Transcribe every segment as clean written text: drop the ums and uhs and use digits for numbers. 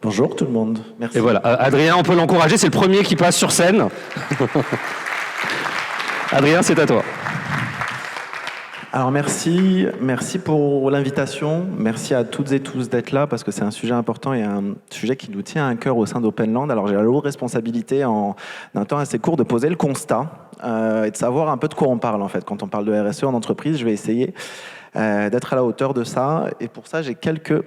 Bonjour tout le monde, merci. Et voilà, Adrien, on peut l'encourager, c'est le premier qui passe sur scène. Adrien, c'est à toi. Alors merci pour l'invitation, merci à toutes et tous d'être là parce que c'est un sujet important et un sujet qui nous tient à cœur au sein d'Openland. Alors j'ai la lourde responsabilité en un temps assez court de poser le constat et de savoir un peu de quoi on parle en fait. Quand on parle de RSE en entreprise, je vais essayer d'être à la hauteur de ça et pour ça j'ai quelques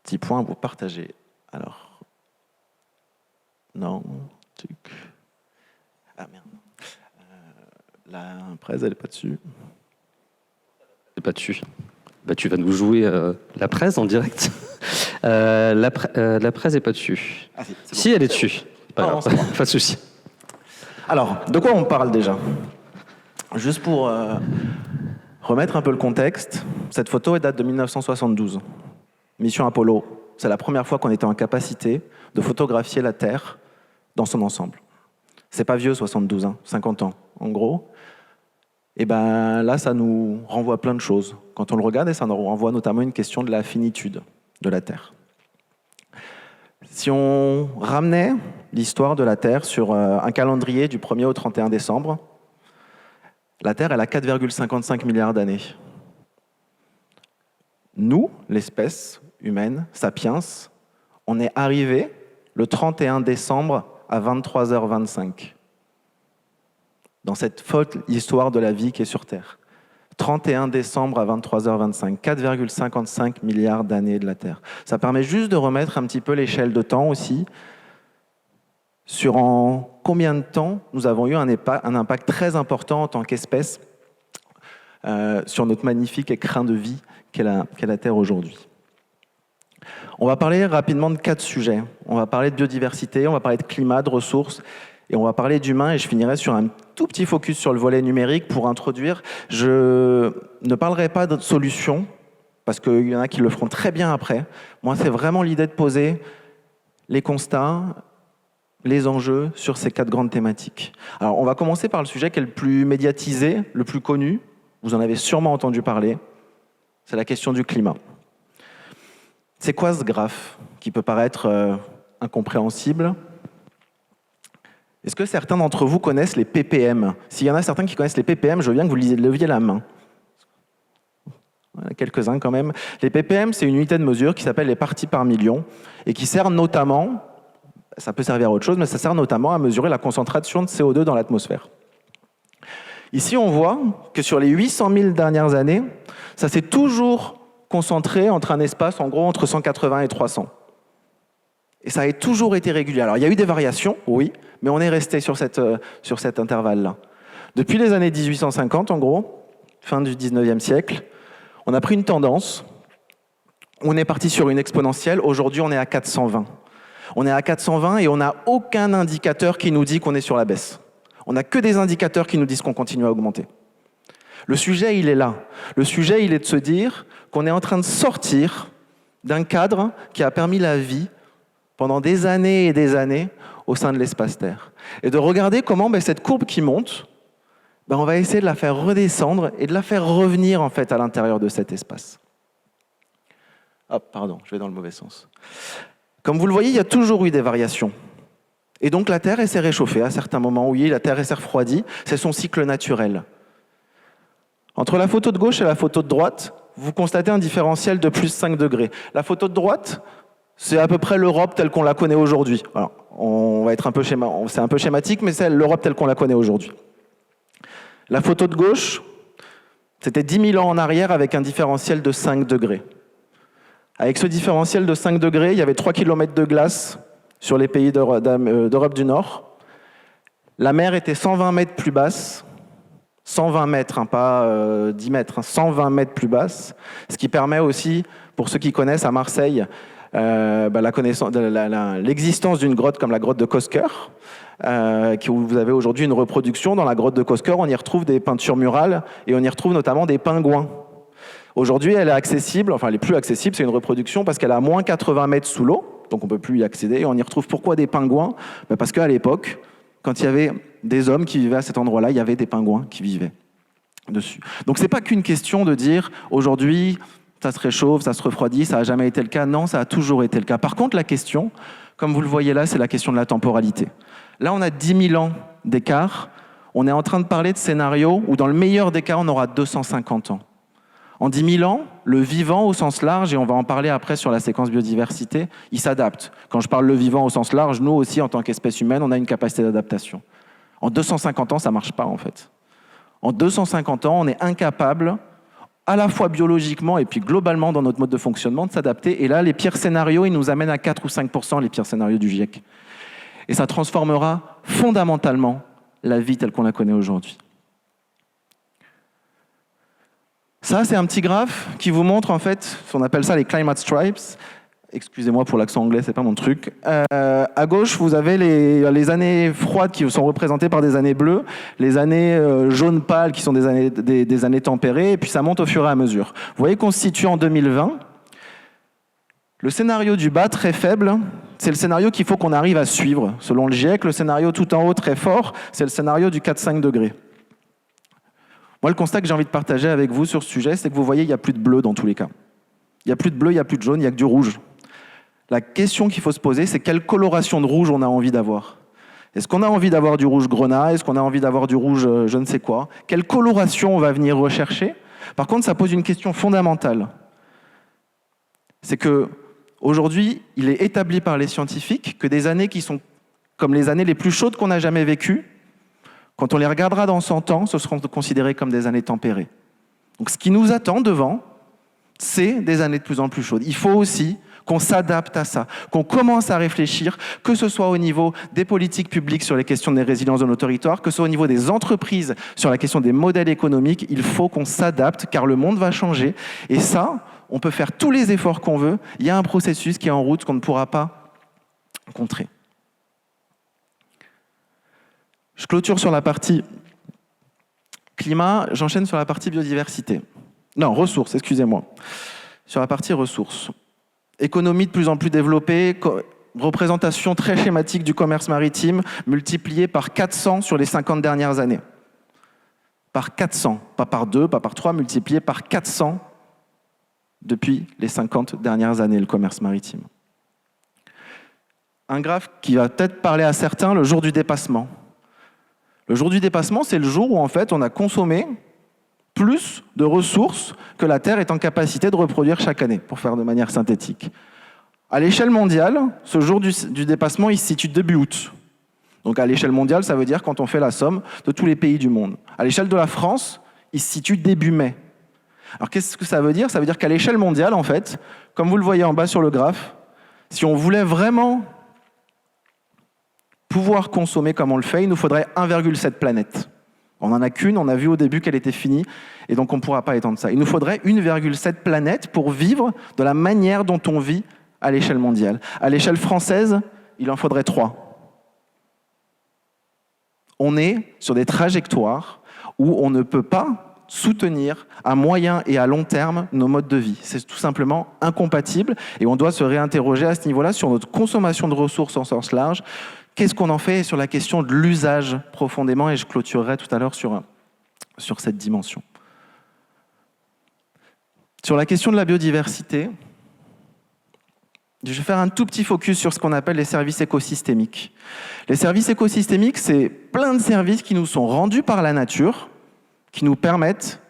petits points à vous partager. Alors, non, ah merde, la presse elle n'est pas dessus. C'est pas dessus. Bah, tu vas nous jouer la presse en direct. La presse n'est pas dessus. Ah, si, si, elle est dessus. Pas grave, pas de souci. Alors, de quoi on parle déjà? Juste pour remettre un peu le contexte, cette photo elle date de 1972. Mission Apollo, c'est la première fois qu'on était en capacité de photographier la Terre dans son ensemble. C'est pas vieux, 72, 50 ans. En gros, et ben là, ça nous renvoie plein de choses. Quand on le regarde, et ça nous renvoie notamment une question de la finitude de la Terre. Si on ramenait l'histoire de la Terre sur un calendrier du 1er au 31 décembre, la Terre, elle a 4,55 milliards d'années. Nous, l'espèce humaine, sapiens, on est arrivé le 31 décembre à 23h25. Dans cette folle histoire de la vie qui est sur Terre. 31 décembre à 23h25, 4,55 milliards d'années de la Terre. Ça permet juste de remettre un petit peu l'échelle de temps aussi sur en combien de temps nous avons eu un impact très important en tant qu'espèce sur notre magnifique écrin de vie qu'est la Terre aujourd'hui. On va parler rapidement de 4 sujets. On va parler de biodiversité, on va parler de climat, de ressources, et on va parler d'humain, et je finirai sur un tout petit focus sur le volet numérique pour introduire. Je ne parlerai pas de solutions, parce qu'il y en a qui le feront très bien après. Moi, c'est vraiment l'idée de poser les constats, les enjeux sur ces 4 grandes thématiques. Alors, on va commencer par le sujet qui est le plus médiatisé, le plus connu. Vous en avez sûrement entendu parler. C'est la question du climat. C'est quoi ce graphe qui peut paraître incompréhensible ? Est-ce que certains d'entre vous connaissent les ppm? S'il y en a certains qui connaissent les ppm, je veux bien que vous leviez la main. Voilà, quelques-uns quand même. Les ppm, c'est une unité de mesure qui s'appelle les parties par million et qui sert notamment, ça peut servir à autre chose, mais ça sert notamment à mesurer la concentration de CO2 dans l'atmosphère. Ici, on voit que sur les 800 000 dernières années, ça s'est toujours concentré entre un espace, en gros, entre 180 et 300. Et ça a toujours été régulier. Alors, il y a eu des variations, oui, mais on est resté sur cet intervalle-là. Depuis les années 1850, en gros, fin du 19e siècle, on a pris une tendance. On est parti sur une exponentielle. Aujourd'hui, on est à 420. On est à 420 et on n'a aucun indicateur qui nous dit qu'on est sur la baisse. On n'a que des indicateurs qui nous disent qu'on continue à augmenter. Le sujet, il est là. Le sujet, il est de se dire qu'on est en train de sortir d'un cadre qui a permis la vie pendant des années et des années au sein de l'espace Terre. Et de regarder comment cette courbe qui monte, on va essayer de la faire redescendre et de la faire revenir en fait à l'intérieur de cet espace. Hop, pardon, je vais dans le mauvais sens. Comme vous le voyez, il y a toujours eu des variations. Et donc la Terre s'est réchauffée à certains moments. Oui, la Terre s'est refroidie. C'est son cycle naturel. Entre la photo de gauche et la photo de droite, vous constatez un différentiel de plus 5 degrés. La photo de droite, c'est à peu près l'Europe telle qu'on la connaît aujourd'hui. Alors, on va être c'est un peu schématique, mais c'est l'Europe telle qu'on la connaît aujourd'hui. La photo de gauche, c'était 10 000 ans en arrière avec un différentiel de 5 degrés. Avec ce différentiel de 5 degrés, il y avait 3 km de glace sur les pays d'Europe du Nord. La mer était 120 mètres plus basse, 120 mètres, pas 10 mètres, 120 mètres plus basse, ce qui permet aussi, pour ceux qui connaissent à Marseille, l'existence d'une grotte comme la grotte de Cosquer, où vous avez aujourd'hui une reproduction. Dans la grotte de Cosquer, on y retrouve des peintures murales et on y retrouve notamment des pingouins. Aujourd'hui, elle est accessible, enfin elle est plus accessible, c'est une reproduction parce qu'elle est à moins 80 mètres sous l'eau, donc on ne peut plus y accéder. Et on y retrouve pourquoi des pingouins? Parce qu'à l'époque, quand il y avait des hommes qui vivaient à cet endroit-là, il y avait des pingouins qui vivaient dessus. Donc c'est pas qu'une question de dire aujourd'hui ça se réchauffe, ça se refroidit, ça n'a jamais été le cas. Non, ça a toujours été le cas. Par contre, la question, comme vous le voyez là, c'est la question de la temporalité. Là, on a 10 000 ans d'écart. On est en train de parler de scénarios où, dans le meilleur des cas, on aura 250 ans. En 10 000 ans, le vivant au sens large, et on va en parler après sur la séquence biodiversité, il s'adapte. Quand je parle le vivant au sens large, nous aussi, en tant qu'espèce humaine, on a une capacité d'adaptation. En 250 ans, ça ne marche pas, en fait. En 250 ans, on est incapable, à la fois biologiquement et puis globalement dans notre mode de fonctionnement, de s'adapter. Et là, les pires scénarios, ils nous amènent à 4 ou 5%, les pires scénarios du GIEC. Et ça transformera fondamentalement la vie telle qu'on la connaît aujourd'hui. Ça, c'est un petit graphe qui vous montre, en fait, on appelle ça les climate stripes. Excusez-moi pour l'accent anglais, c'est pas mon truc. À gauche, vous avez les années froides qui sont représentées par des années bleues, les années jaunes pâles qui sont des années tempérées, et puis ça monte au fur et à mesure. Vous voyez qu'on se situe en 2020. Le scénario du bas, très faible, c'est le scénario qu'il faut qu'on arrive à suivre. Selon le GIEC, le scénario tout en haut, très fort, c'est le scénario du 4-5 degrés. Moi, le constat que j'ai envie de partager avec vous sur ce sujet, c'est que vous voyez, il n'y a plus de bleu dans tous les cas. Il n'y a plus de bleu, il n'y a plus de jaune, il n'y a que du rouge. La question qu'il faut se poser, c'est quelle coloration de rouge on a envie d'avoir. Est-ce qu'on a envie d'avoir du rouge grenat? Est-ce qu'on a envie d'avoir du rouge je ne sais quoi? Quelle coloration on va venir rechercher? Par contre, ça pose une question fondamentale. C'est que aujourd'hui, il est établi par les scientifiques que des années qui sont comme les années les plus chaudes qu'on a jamais vécues, quand on les regardera dans 100 ans, ce seront considérées comme des années tempérées. Donc ce qui nous attend devant, c'est des années de plus en plus chaudes. Il faut aussi qu'on s'adapte à ça, qu'on commence à réfléchir, que ce soit au niveau des politiques publiques sur les questions de résilience de nos territoires, que ce soit au niveau des entreprises sur la question des modèles économiques, il faut qu'on s'adapte car le monde va changer. Et ça, on peut faire tous les efforts qu'on veut, il y a un processus qui est en route qu'on ne pourra pas contrer. Je clôture sur la partie climat, j'enchaîne sur la partie biodiversité. Non, ressources, excusez-moi. Sur la partie ressources. Économie de plus en plus développée, représentation très schématique du commerce maritime, multipliée par 400 sur les 50 dernières années. Par 400, pas par 2, pas par 3, multiplié par 400 depuis les 50 dernières années, le commerce maritime. Un graphe qui va peut-être parler à certains, le jour du dépassement. Le jour du dépassement, c'est le jour où en fait on a consommé plus de ressources que la Terre est en capacité de reproduire chaque année, pour faire de manière synthétique. À l'échelle mondiale, ce jour du dépassement, il se situe début août. Donc à l'échelle mondiale, ça veut dire quand on fait la somme de tous les pays du monde. À l'échelle de la France, il se situe début mai. Alors qu'est-ce que ça veut dire? Ça veut dire qu'à l'échelle mondiale, en fait, comme vous le voyez en bas sur le graphe, si on voulait vraiment pouvoir consommer comme on le fait, il nous faudrait 1,7 planètes. On n'en a qu'une, on a vu au début qu'elle était finie, et donc on ne pourra pas étendre ça. Il nous faudrait 1,7 planètes pour vivre de la manière dont on vit à l'échelle mondiale. À l'échelle française, il en faudrait 3. On est sur des trajectoires où on ne peut pas soutenir à moyen et à long terme nos modes de vie. C'est tout simplement incompatible, et on doit se réinterroger à ce niveau-là sur notre consommation de ressources en sens large. Qu'est-ce qu'on en fait sur la question de l'usage profondément, et je clôturerai tout à l'heure sur cette dimension. Sur la question de la biodiversité, je vais faire un tout petit focus sur ce qu'on appelle les services écosystémiques. Les services écosystémiques, c'est plein de services qui nous sont rendus par la nature, qui nous permettent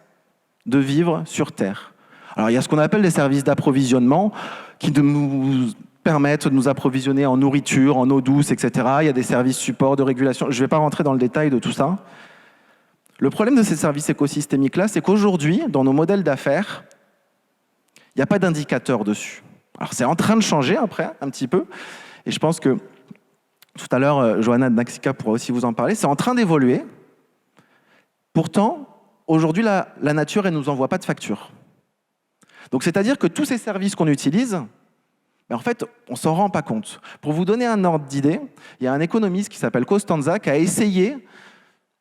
de vivre sur Terre. Alors il y a ce qu'on appelle les services d'approvisionnement, qui nous permettent de nous approvisionner en nourriture, en eau douce, etc. Il y a des services support de régulation. Je ne vais pas rentrer dans le détail de tout ça. Le problème de ces services écosystémiques-là, c'est qu'aujourd'hui, dans nos modèles d'affaires, il n'y a pas d'indicateur dessus. Alors c'est en train de changer après, un petit peu, et je pense que tout à l'heure, Johanna de Naxica pourra aussi vous en parler, c'est en train d'évoluer. Pourtant, aujourd'hui, la nature, elle ne nous envoie pas de facture. Donc c'est-à-dire que tous ces services qu'on utilise, mais en fait, on ne s'en rend pas compte. Pour vous donner un ordre d'idée, il y a un économiste qui s'appelle Costanza qui a essayé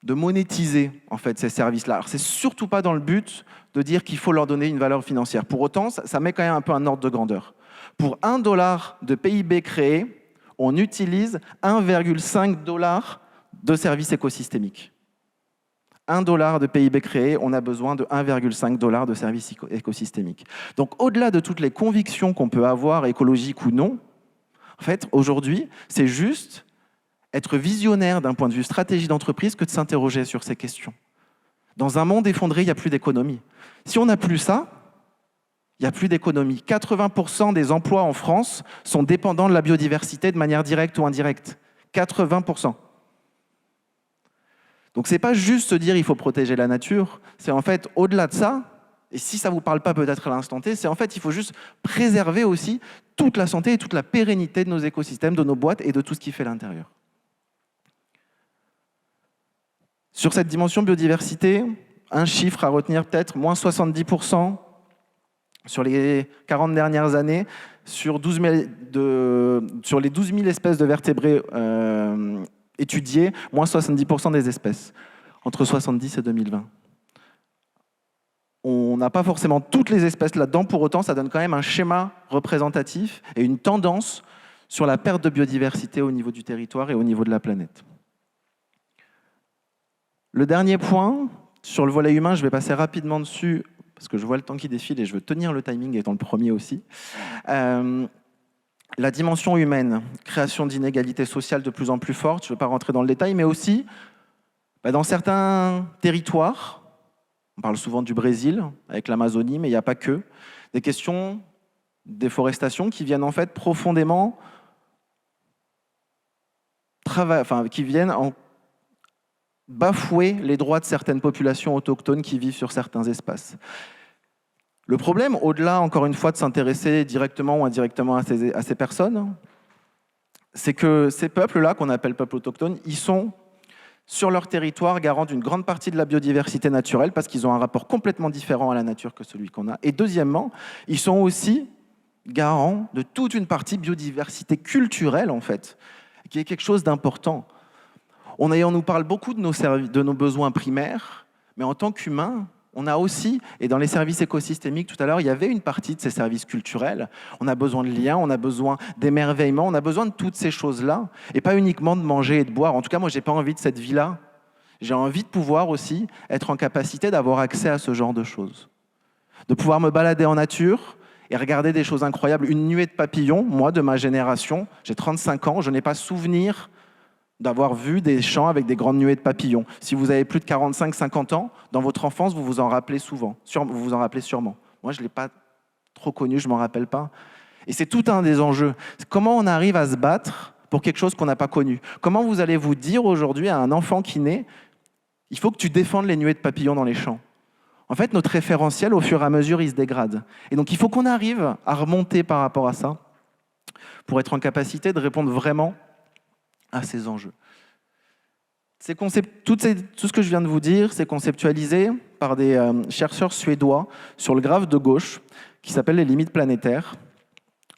de monétiser en fait, ces services-là. Alors, c'est surtout pas dans le but de dire qu'il faut leur donner une valeur financière. Pour autant, ça met quand même un peu un ordre de grandeur. Pour $1 de PIB créé, on utilise 1,5 $ de services écosystémiques. $1 de PIB créé, on a besoin de $1,5 de services écosystémiques. Donc au-delà de toutes les convictions qu'on peut avoir, écologiques ou non, en fait, aujourd'hui, c'est juste être visionnaire d'un point de vue stratégie d'entreprise que de s'interroger sur ces questions. Dans un monde effondré, il n'y a plus d'économie. Si on n'a plus ça, il n'y a plus d'économie. 80% des emplois en France sont dépendants de la biodiversité de manière directe ou indirecte. 80%. Donc ce n'est pas juste se dire il faut protéger la nature, c'est en fait au-delà de ça, et si ça ne vous parle pas peut-être à l'instant T, c'est en fait il faut juste préserver aussi toute la santé et toute la pérennité de nos écosystèmes, de nos boîtes et de tout ce qui fait l'intérieur. Sur cette dimension biodiversité, un chiffre à retenir peut-être, moins 70% sur les 40 dernières années, sur les 12 000 espèces de vertébrés étudiées, moins 70% des espèces, entre 70 et 2020. On n'a pas forcément toutes les espèces là-dedans, pour autant, ça donne quand même un schéma représentatif et une tendance sur la perte de biodiversité au niveau du territoire et au niveau de la planète. Le dernier point, sur le volet humain, je vais passer rapidement dessus, parce que je vois le temps qui défile et je veux tenir le timing étant le premier aussi. La dimension humaine, création d'inégalités sociales de plus en plus fortes, je ne vais pas rentrer dans le détail, mais aussi dans certains territoires, on parle souvent du Brésil, avec l'Amazonie, mais il n'y a pas que, des questions de déforestation qui viennent en fait profondément qui viennent en bafouer les droits de certaines populations autochtones qui vivent sur certains espaces. Le problème, au-delà, encore une fois, de s'intéresser directement ou indirectement à ces personnes, c'est que ces peuples-là, qu'on appelle peuples autochtones, ils sont, sur leur territoire, garants d'une grande partie de la biodiversité naturelle, parce qu'ils ont un rapport complètement différent à la nature que celui qu'on a. Et deuxièmement, ils sont aussi garants de toute une partie biodiversité culturelle, en fait, qui est quelque chose d'important. On nous parle beaucoup de nos besoins primaires, mais en tant qu'humains, on a aussi, et dans les services écosystémiques tout à l'heure, il y avait une partie de ces services culturels. On a besoin de liens, on a besoin d'émerveillement, on a besoin de toutes ces choses-là, et pas uniquement de manger et de boire. En tout cas, moi, je n'ai pas envie de cette vie-là. J'ai envie de pouvoir aussi être en capacité d'avoir accès à ce genre de choses. De pouvoir me balader en nature et regarder des choses incroyables. Une nuée de papillons, moi, de ma génération, j'ai 35 ans, je n'ai pas souvenir d'avoir vu des champs avec des grandes nuées de papillons. Si vous avez plus de 45-50 ans, dans votre enfance, vous vous en rappelez souvent. Vous vous en rappelez sûrement. Moi, je ne l'ai pas trop connu, je ne m'en rappelle pas. Et c'est tout un des enjeux. Comment on arrive à se battre pour quelque chose qu'on n'a pas connu? Comment vous allez vous dire aujourd'hui à un enfant qui naît, il faut que tu défendes les nuées de papillons dans les champs? En fait, notre référentiel, au fur et à mesure, il se dégrade. Et donc, il faut qu'on arrive à remonter par rapport à ça pour être en capacité de répondre vraiment à ces enjeux. Tout ce que je viens de vous dire, c'est conceptualisé par des chercheurs suédois sur le graphe de gauche qui s'appelle les limites planétaires.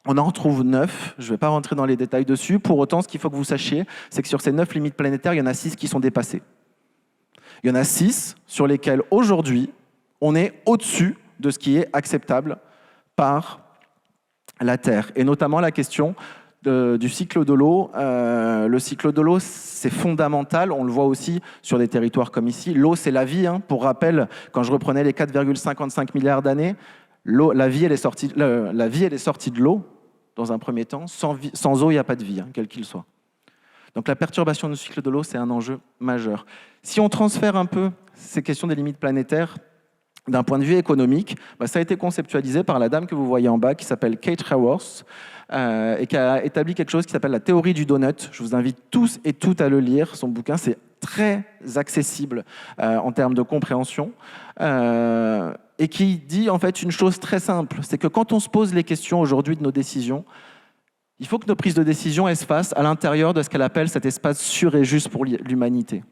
On en retrouve 9, je ne vais pas rentrer dans les détails dessus. Pour autant, ce qu'il faut que vous sachiez, c'est que sur ces 9 limites planétaires, il y en a 6 qui sont dépassées. Il y en a 6 sur lesquelles, aujourd'hui, on est au-dessus de ce qui est acceptable par la Terre. Et notamment la question du cycle de l'eau. Le cycle de l'eau, c'est fondamental. On le voit aussi sur des territoires comme ici. L'eau, c'est la vie. Pour rappel, quand je reprenais les 4,55 milliards d'années, la vie, elle est sortie de l'eau, dans un premier temps. Sans eau, il n'y a pas de vie, quel qu'il soit. Donc la perturbation du cycle de l'eau, c'est un enjeu majeur. Si on transfère un peu ces questions des limites planétaires d'un point de vue économique, ça a été conceptualisé par la dame que vous voyez en bas, qui s'appelle Kate Raworth, et qui a établi quelque chose qui s'appelle la théorie du donut. Je vous invite tous et toutes à le lire. Son bouquin, c'est très accessible en termes de compréhension, et qui dit en fait une chose très simple, c'est que quand on se pose les questions aujourd'hui de nos décisions, il faut que nos prises de décision elles se fassent à l'intérieur de ce qu'elle appelle cet espace sûr et juste pour l'humanité.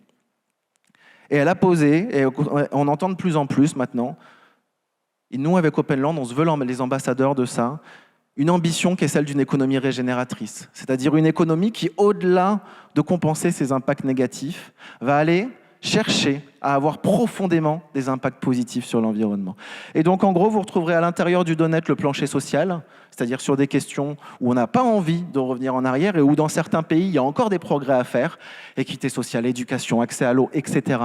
Et elle a posé, et on entend de plus en plus maintenant, et nous avec Openland, on se veut les ambassadeurs de ça, une ambition qui est celle d'une économie régénératrice. C'est-à-dire une économie qui, au-delà de compenser ses impacts négatifs, va aller chercher à avoir profondément des impacts positifs sur l'environnement. Et donc, en gros, vous retrouverez à l'intérieur du donut le plancher social, c'est-à-dire sur des questions où on n'a pas envie de revenir en arrière et où, dans certains pays, il y a encore des progrès à faire, équité sociale, éducation, accès à l'eau, etc.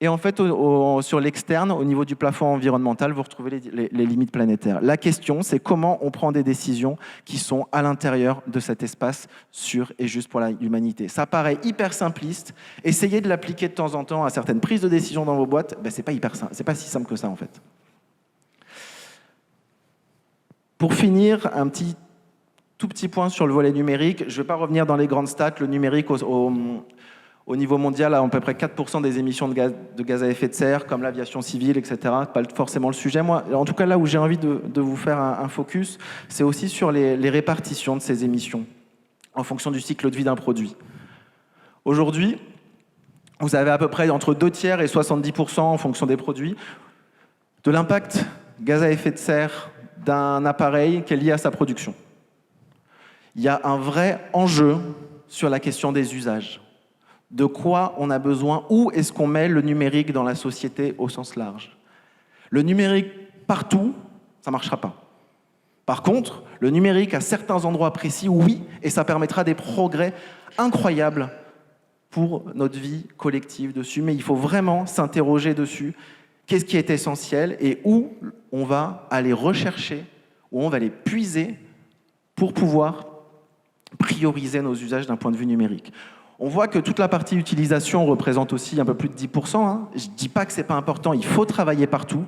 Et en fait, sur l'externe, au niveau du plafond environnemental, vous retrouvez les limites planétaires. La question, c'est comment on prend des décisions qui sont à l'intérieur de cet espace sûr et juste pour l'humanité. Ça paraît hyper simpliste. Essayez de l'appliquer de temps en temps à certaines prises de décision dans vos boîtes. Ben, c'est pas si simple que ça, en fait. Pour finir, un tout petit point sur le volet numérique. Je ne vais pas revenir dans les grandes stats. Le numérique au niveau mondial, à peu près 4% des émissions de gaz à effet de serre, comme l'aviation civile, etc. Pas forcément le sujet. Moi, en tout cas, là où j'ai envie de vous faire un focus, c'est aussi sur les répartitions de ces émissions en fonction du cycle de vie d'un produit. Aujourd'hui, vous avez à peu près entre 2/3 et 70% en fonction des produits de l'impact gaz à effet de serre d'un appareil qui est lié à sa production. Il y a un vrai enjeu sur la question des usages. De quoi on a besoin, où est-ce qu'on met le numérique dans la société au sens large. Le numérique partout, ça ne marchera pas. Par contre, le numérique à certains endroits précis, oui, et ça permettra des progrès incroyables pour notre vie collective dessus. Mais il faut vraiment s'interroger dessus. Qu'est-ce qui est essentiel et où on va aller rechercher, où on va aller puiser pour pouvoir prioriser nos usages d'un point de vue numérique. On voit que toute la partie utilisation représente aussi un peu plus de 10%. Hein. Je ne dis pas que ce n'est pas important, il faut travailler partout.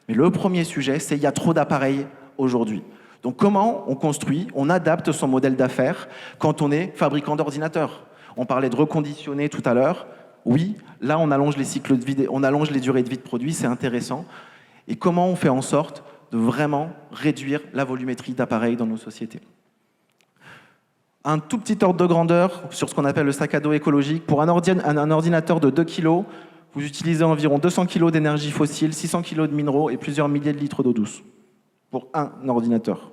Mais le premier sujet, c'est qu'il y a trop d'appareils aujourd'hui. Donc comment on construit, on adapte son modèle d'affaires quand on est fabricant d'ordinateurs. On parlait de reconditionner tout à l'heure. Oui, là on allonge les cycles de vie, on allonge les durées de vie de produits, c'est intéressant. Et comment on fait en sorte de vraiment réduire la volumétrie d'appareils dans nos sociétés. Un tout petit ordre de grandeur sur ce qu'on appelle le sac à dos écologique. Pour un ordinateur de 2 kg, vous utilisez environ 200 kg d'énergie fossile, 600 kg de minéraux et plusieurs milliers de litres d'eau douce. Pour un ordinateur.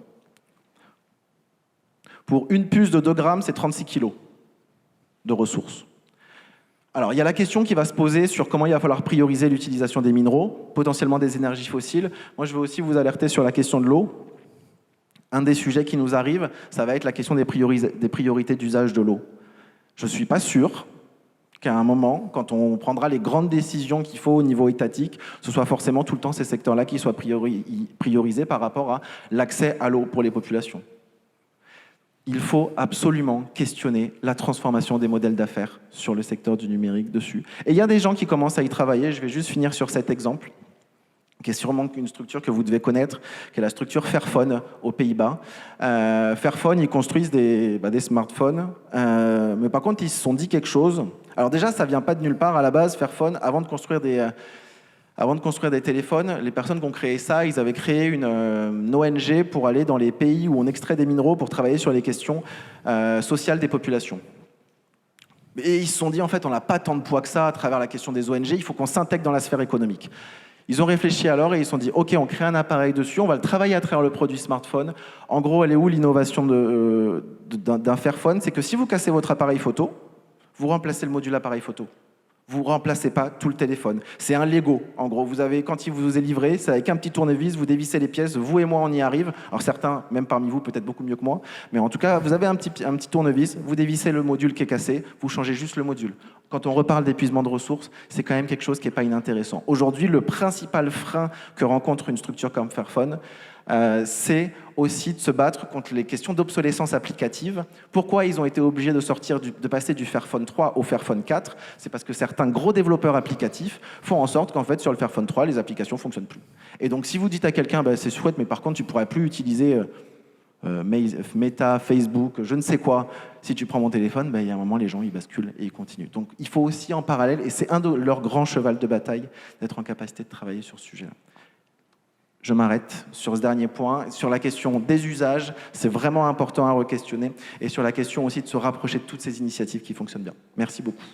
Pour une puce de 2 grammes, c'est 36 kg de ressources. Alors, il y a la question qui va se poser sur comment il va falloir prioriser l'utilisation des minéraux, potentiellement des énergies fossiles. Moi, je veux aussi vous alerter sur la question de l'eau. Un des sujets qui nous arrive, ça va être la question des priorités d'usage de l'eau. Je ne suis pas sûr qu'à un moment, quand on prendra les grandes décisions qu'il faut au niveau étatique, ce soit forcément tout le temps ces secteurs-là qui soient priorisés par rapport à l'accès à l'eau pour les populations. Il faut absolument questionner la transformation des modèles d'affaires sur le secteur du numérique dessus. Et il y a des gens qui commencent à y travailler. Je vais juste finir sur cet exemple, qui est sûrement une structure que vous devez connaître, qui est la structure Fairphone aux Pays-Bas. Fairphone, ils construisent des smartphones, mais par contre, ils se sont dit quelque chose. Alors déjà, ça ne vient pas de nulle part. À la base, Fairphone, avant de construire des téléphones, les personnes qui ont créé ça, ils avaient créé une ONG pour aller dans les pays où on extrait des minéraux pour travailler sur les questions sociales des populations. Et ils se sont dit, en fait, on n'a pas tant de poids que ça à travers la question des ONG, il faut qu'on s'intègre dans la sphère économique. Ils ont réfléchi alors et ils se sont dit, OK, on crée un appareil dessus, on va le travailler à travers le produit smartphone. En gros, elle est où l'innovation d'un Fairphone? C'est que si vous cassez votre appareil photo, vous remplacez le module appareil photo. Vous ne remplacez pas tout le téléphone. C'est un Lego. En gros, quand il vous est livré, c'est avec un petit tournevis, vous dévissez les pièces, vous et moi, on y arrive. Alors certains, même parmi vous, peut-être beaucoup mieux que moi, mais en tout cas, vous avez un petit tournevis, vous dévissez le module qui est cassé, vous changez juste le module. Quand on reparle d'épuisement de ressources, c'est quand même quelque chose qui n'est pas inintéressant. Aujourd'hui, le principal frein que rencontre une structure comme Fairphone, c'est aussi de se battre contre les questions d'obsolescence applicative. Pourquoi ils ont été obligés de passer du Fairphone 3 au Fairphone 4? C'est parce que certains gros développeurs applicatifs font en sorte qu'en fait, sur le Fairphone 3, les applications ne fonctionnent plus. Et donc, si vous dites à quelqu'un, c'est chouette, mais par contre, tu ne pourrais plus utiliser Meta, Facebook, je ne sais quoi, si tu prends mon téléphone, il y a un moment, les gens, ils basculent et ils continuent. Donc, il faut aussi en parallèle, et c'est un de leurs grands chevals de bataille, d'être en capacité de travailler sur ce sujet-là. Je m'arrête sur ce dernier point. Sur la question des usages, c'est vraiment important à re-questionner. Et sur la question aussi de se rapprocher de toutes ces initiatives qui fonctionnent bien. Merci beaucoup.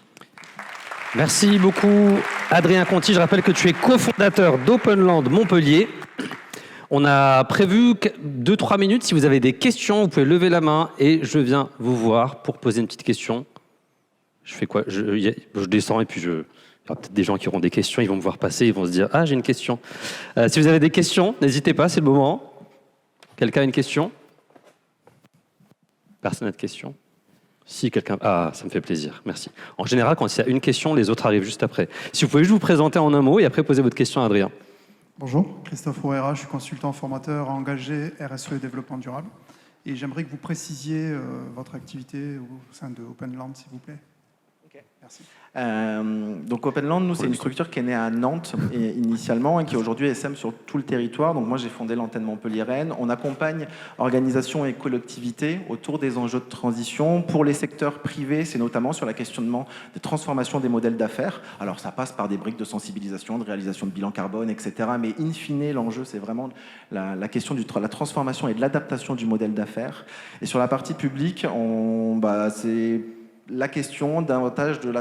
Merci beaucoup, Adrien Conti. Je rappelle que tu es cofondateur d'Openland Montpellier. On a prévu 2-3 minutes. Si vous avez des questions, vous pouvez lever la main et je viens vous voir pour poser une petite question. Je fais quoi? Je descends et puis il y aura peut-être des gens qui auront des questions, ils vont me voir passer, ils vont se dire « Ah, j'ai une question ». Si vous avez des questions, n'hésitez pas, c'est le moment. Quelqu'un a une question? Personne n'a de question? Si quelqu'un... Ah, ça me fait plaisir, merci. En général, quand il y a une question, les autres arrivent juste après. Si vous pouvez juste vous présenter en un mot et après poser votre question à Adrien. Bonjour, Christophe Rouera, je suis consultant formateur engagé RSE et développement durable. Et j'aimerais que vous précisiez votre activité au sein de Openland, s'il vous plaît. Ok. Merci. Donc Openland, nous, c'est une structure qui est née à Nantes initialement et qui aujourd'hui SM sur tout le territoire. Donc moi, j'ai fondé l'antenne Montpellier-Rennes. On accompagne organisations et collectivités autour des enjeux de transition. Pour les secteurs privés, c'est notamment sur la questionnement des transformations des modèles d'affaires. Alors ça passe par des briques de sensibilisation, de réalisation de bilan carbone, etc. Mais in fine, l'enjeu, c'est vraiment la question de la transformation et de l'adaptation du modèle d'affaires. Et sur la partie publique, c'est la question davantage de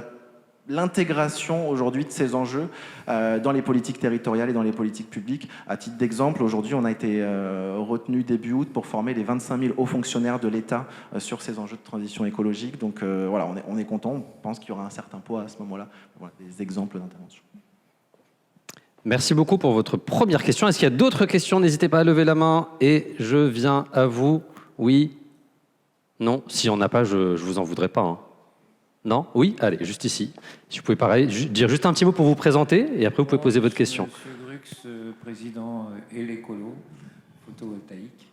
l'intégration aujourd'hui de ces enjeux dans les politiques territoriales et dans les politiques publiques. À titre d'exemple, aujourd'hui, on a été retenu début août pour former les 25 000 hauts fonctionnaires de l'État sur ces enjeux de transition écologique. Donc voilà, on est content, on pense qu'il y aura un certain poids à ce moment-là. Voilà, des exemples d'intervention. Merci beaucoup pour votre première question. Est-ce qu'il y a d'autres questions? N'hésitez pas à lever la main et je viens à vous. Oui? Non? Si on n'a pas, je vous en voudrais pas. Hein. Non? Oui? Allez, juste ici. Si vous pouvez pareil, dire juste un petit mot pour vous présenter et après vous pouvez poser votre question. Monsieur Drux, président Elecolo, photovoltaïque.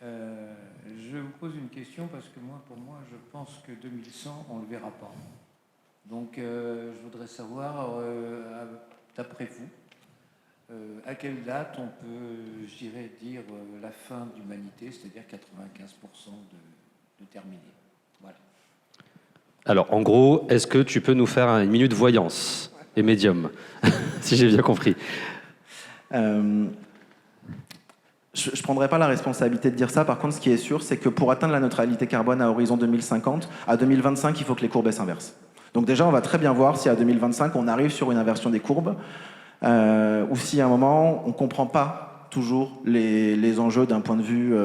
Je vous pose une question parce que pour moi, je pense que 2100, on ne le verra pas. Donc, je voudrais savoir, d'après vous, à quelle date on peut, je dirais, dire la fin de l'humanité, c'est-à-dire 95% de terminé. Voilà. Alors, en gros, est-ce que tu peux nous faire une minute voyance et médium, si j'ai bien compris? Je ne prendrai pas la responsabilité de dire ça. Par contre, ce qui est sûr, c'est que pour atteindre la neutralité carbone à horizon 2050, à 2025, il faut que les courbes s'inversent. Donc déjà, on va très bien voir si à 2025, on arrive sur une inversion des courbes, ou si à un moment, on ne comprend pas toujours les enjeux d'un point de vue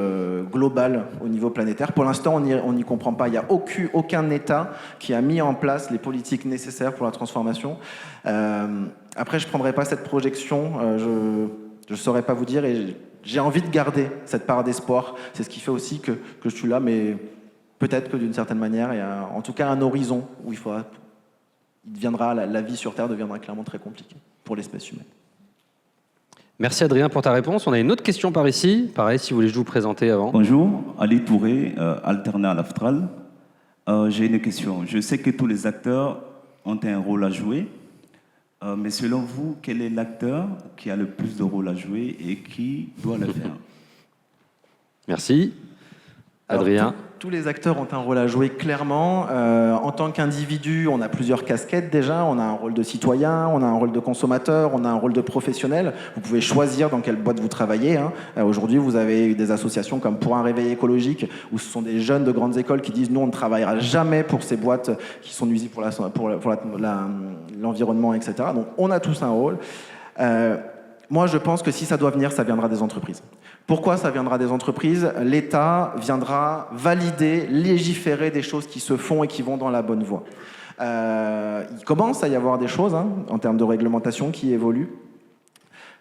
global au niveau planétaire. Pour l'instant, on n'y comprend pas. Il n'y a aucun État qui a mis en place les politiques nécessaires pour la transformation. Après, je ne prendrai pas cette projection. Je ne saurais pas vous dire. Et j'ai envie de garder cette part d'espoir. C'est ce qui fait aussi que je suis là. Mais peut-être que d'une certaine manière, il y a en tout cas un horizon où la vie sur Terre deviendra clairement très compliquée pour l'espèce humaine. Merci Adrien pour ta réponse. On a une autre question par ici. Pareil, si vous voulez, je vous présenter avant. Bonjour, Ali Touré, alternant à l'Aftral. J'ai une question. Je sais que tous les acteurs ont un rôle à jouer, mais selon vous, quel est l'acteur qui a le plus de rôle à jouer et qui doit le faire? Merci. Adrien. Alors, tous les acteurs ont un rôle à jouer clairement. En tant qu'individu, on a plusieurs casquettes déjà. On a un rôle de citoyen, on a un rôle de consommateur, on a un rôle de professionnel. Vous pouvez choisir dans quelle boîte vous travaillez. Hein. Aujourd'hui, vous avez des associations comme Pour un réveil écologique, où ce sont des jeunes de grandes écoles qui disent « Nous, on ne travaillera jamais pour ces boîtes qui sont nuisibles pour l'environnement, etc. » Donc, on a tous un rôle. Moi, je pense que si ça doit venir, ça viendra des entreprises. Pourquoi ça viendra des entreprises? L'État viendra valider, légiférer des choses qui se font et qui vont dans la bonne voie. Il commence à y avoir des choses en termes de réglementation qui évoluent,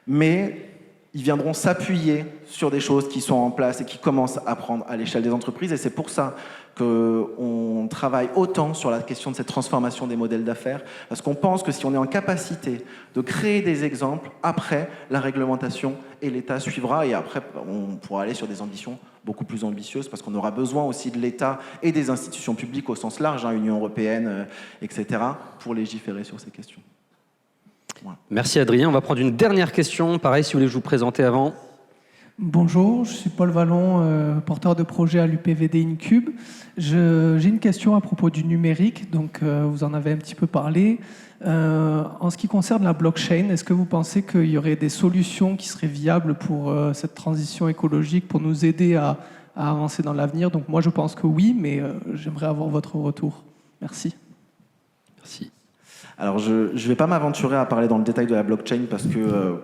mais ils viendront s'appuyer sur des choses qui sont en place et qui commencent à prendre à l'échelle des entreprises. Et c'est pour ça qu'on travaille autant sur la question de cette transformation des modèles d'affaires, parce qu'on pense que si on est en capacité de créer des exemples, après, la réglementation et l'État suivra, et après, on pourra aller sur des ambitions beaucoup plus ambitieuses, parce qu'on aura besoin aussi de l'État et des institutions publiques au sens large, Union européenne, etc., pour légiférer sur ces questions. Voilà. Merci Adrien. On va prendre une dernière question. Pareil, si vous voulez que je vous présente avant. Bonjour, je suis Paul Vallon, porteur de projet à l'UPVD InCube. J'ai une question à propos du numérique, donc vous en avez un petit peu parlé. En ce qui concerne la blockchain, est-ce que vous pensez qu'il y aurait des solutions qui seraient viables pour cette transition écologique, pour nous aider à avancer dans l'avenir? Donc moi je pense que oui, mais j'aimerais avoir votre retour. Merci. Merci. Alors je ne vais pas m'aventurer à parler dans le détail de la blockchain parce que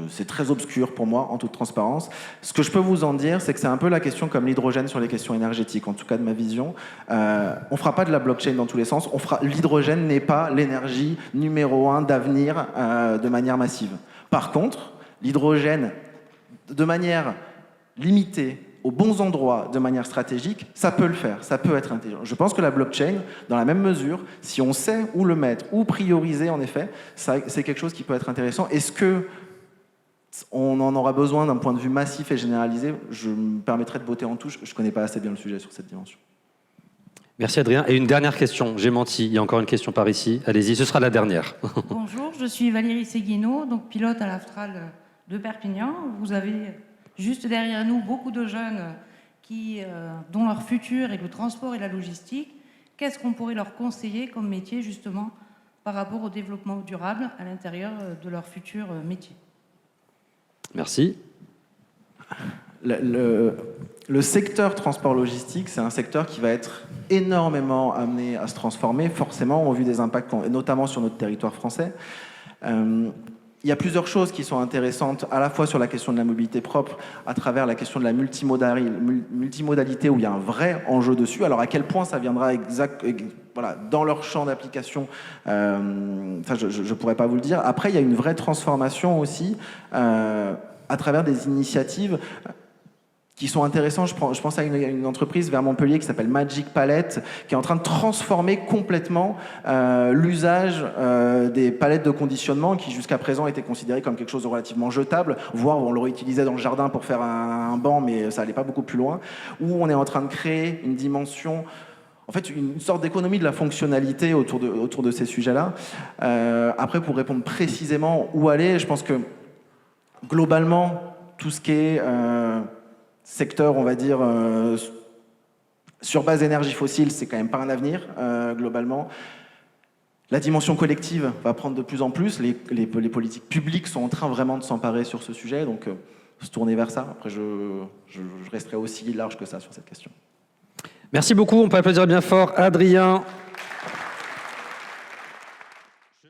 c'est très obscur pour moi, en toute transparence. Ce que je peux vous en dire, c'est que c'est un peu la question comme l'hydrogène sur les questions énergétiques, en tout cas de ma vision. On ne fera pas de la blockchain dans tous les sens. L'hydrogène n'est pas l'énergie numéro 1 d'avenir de manière massive. Par contre, l'hydrogène, de manière limitée, aux bons endroits de manière stratégique, ça peut le faire, ça peut être intelligent. Je pense que la blockchain, dans la même mesure, si on sait où le mettre, où prioriser en effet, c'est quelque chose qui peut être intéressant. Est-ce que on en aura besoin d'un point de vue massif et généralisé? Je me permettrai de botter en touche, je ne connais pas assez bien le sujet sur cette dimension. Merci Adrien. Et une dernière question, j'ai menti, il y a encore une question par ici. Allez-y, ce sera la dernière. Bonjour, je suis Valérie Séguineau, donc pilote à l'Aftral de Perpignan. Vous avez juste derrière nous beaucoup de jeunes dont leur futur est le transport et la logistique. Qu'est-ce qu'on pourrait leur conseiller comme métier justement par rapport au développement durable à l'intérieur de leur futur métier? Merci. Le secteur transport logistique, c'est un secteur qui va être énormément amené à se transformer, forcément, au vu des impacts, notamment sur notre territoire français. Il y a plusieurs choses qui sont intéressantes, à la fois sur la question de la mobilité propre, à travers la question de la multimodalité, où il y a un vrai enjeu dessus. Alors à quel point ça viendra voilà, dans leur champ d'application, ça, je ne pourrais pas vous le dire. Après, il y a une vraie transformation aussi, à travers des initiatives qui sont intéressants. Je pense à une entreprise vers Montpellier qui s'appelle Magic Palette, qui est en train de transformer complètement l'usage des palettes de conditionnement qui jusqu'à présent étaient considérées comme quelque chose de relativement jetable, voire on le réutilisait dans le jardin pour faire un banc, mais ça n'allait pas beaucoup plus loin, où on est en train de créer une dimension, en fait une sorte d'économie de la fonctionnalité autour de ces sujets-là. Après, pour répondre précisément où aller, je pense que globalement, tout ce qui est secteur, on va dire, sur base énergie fossile, c'est quand même pas un avenir, globalement. La dimension collective va prendre de plus en plus. Les politiques publiques sont en train vraiment de s'emparer sur ce sujet, donc se tourner vers ça. Après, je resterai aussi large que ça sur cette question. Merci beaucoup, on peut applaudir bien fort Adrien